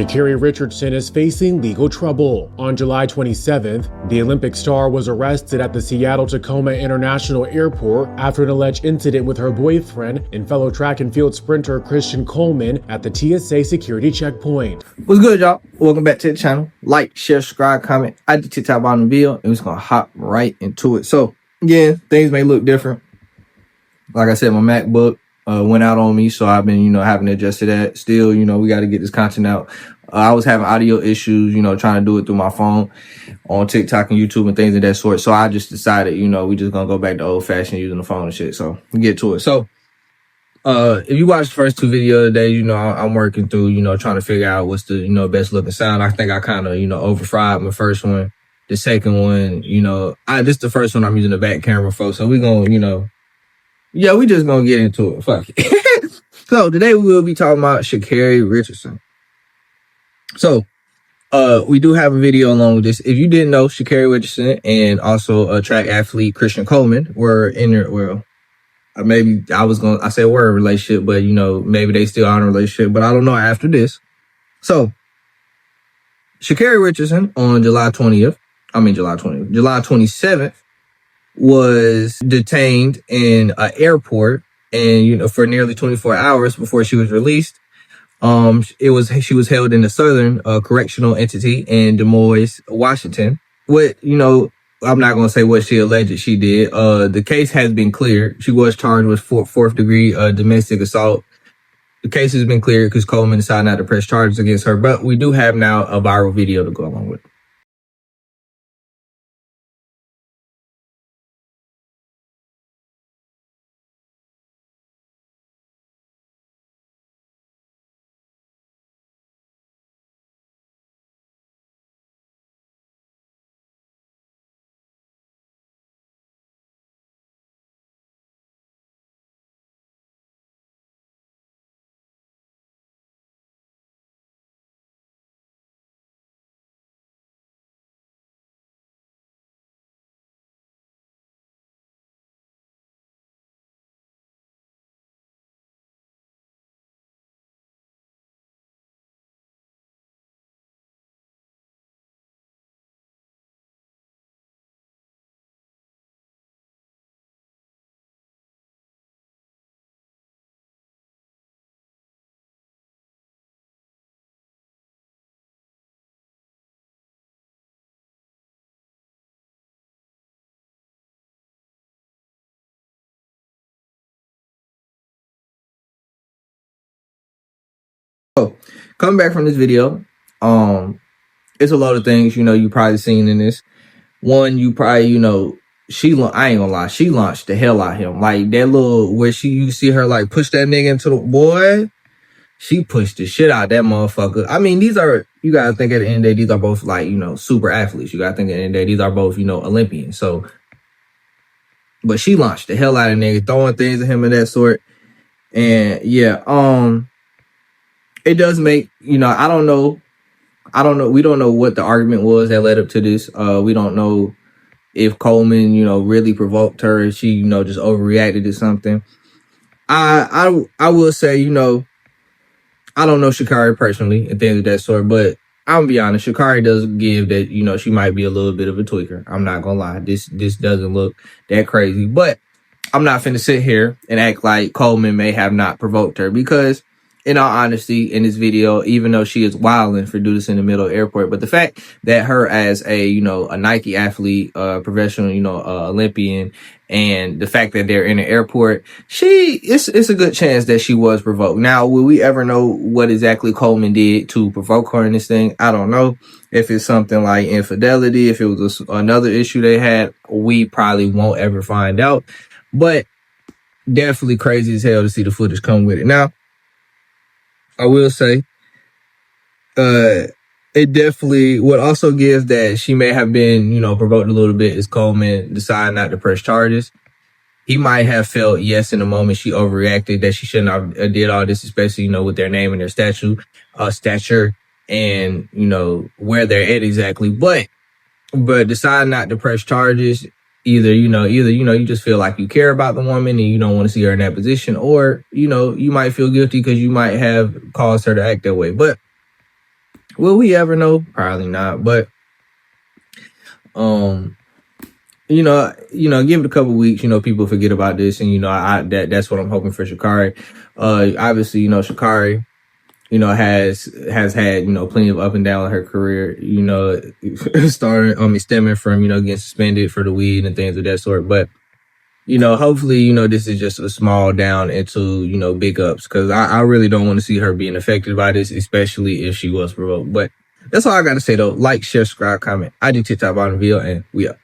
Sha'Carri Richardson is facing legal trouble. On July 27th, the Olympic star was arrested at the Seattle-Tacoma International Airport after an alleged incident with her boyfriend and fellow track and field sprinter Christian Coleman at the TSA security checkpoint. What's good, y'all? Welcome back to the channel. Like, share, subscribe, comment. I did TikTok on the video, and we're just gonna hop right into it. So, yeah, things may look different. Like I said, my MacBook went out on me, so I've been, having to adjust to that. Still, we got to get this content out. I was having audio issues, trying to do it through my phone on TikTok and YouTube and things of that sort. So I just decided, we just gonna go back to old fashioned using the phone and shit. So we get to it. So, if you watched the first two videos today, I'm working through, trying to figure out what's the, best looking sound. I think I kind of, over-fried my first one. The second one, this is the first one I'm using the back camera for. So we gonna, yeah, we just gonna get into it. Fuck it. So today we will be talking about Sha'Carri Richardson. So, we do have a video along with this. If you didn't know, Sha'Carri Richardson and also a track athlete Christian Coleman were in their, maybe I said were in a relationship, but maybe they still are in a relationship, but I don't know after this. So, Sha'Carri Richardson on July 27th was detained in an airport and, for nearly 24 hours before she was released. She was held in the Southern Correctional Entity in Des Moines, Washington. I'm not going to say what she alleged she did. The case has been cleared. She was charged with fourth degree domestic assault. The case has been cleared because Coleman decided not to press charges against her, but we do have now a viral video to go along with it. So, coming back from this video, it's a lot of things, you probably seen in this. One, you probably, I ain't gonna lie, she launched the hell out of him. Like, that little, where you see her, like, push that nigga into the, boy, she pushed the shit out of that motherfucker. I mean, you gotta think at the end of the day, these are both, like, super athletes. You gotta think at the end of the day, these are both, Olympians. So, but she launched the hell out of nigga, throwing things at him of that sort. And, yeah, it does make, I don't know. We don't know what the argument was that led up to this. We don't know if Coleman, really provoked her, if she, just overreacted to something. I will say, I don't know Sha'Carri personally and things of that sort, but I'm gonna be honest, Sha'Carri does give that, she might be a little bit of a tweaker. I'm not gonna lie. This doesn't look that crazy, but I'm not finna sit here and act like Coleman may have not provoked her, because in all honesty, in this video, even though she is wilding for doing this in the middle of the airport, but the fact that her as a, a Nike athlete, professional, Olympian, and the fact that they're in the airport, it's a good chance that she was provoked. Now, will we ever know what exactly Coleman did to provoke her in this thing? I don't know. If it's something like infidelity, if it was another issue they had, we probably won't ever find out. But definitely crazy as hell to see the footage come with it. Now, I will say, it definitely, what also gives that she may have been, provoked a little bit is Coleman decided not to press charges. He might have felt, yes, in the moment she overreacted, that she shouldn't have did all this, especially, with their name and their stature and, where they're at exactly. But decide not to press charges. Either, you just feel like you care about the woman and you don't want to see her in that position, or, you might feel guilty because you might have caused her to act that way. But Will we ever know? Probably not. But give it a couple weeks, people forget about this, and that's what I'm hoping for Sha'Carri. Obviously, Sha'Carri, has had, plenty of up and down in her career, stemming from, getting suspended for the weed and things of that sort. But, hopefully, this is just a small down into, big ups, because I really don't want to see her being affected by this, especially if she was provoked. But that's all I got to say, though. Like, share, subscribe, comment. I do TikTok bottom video, and we up.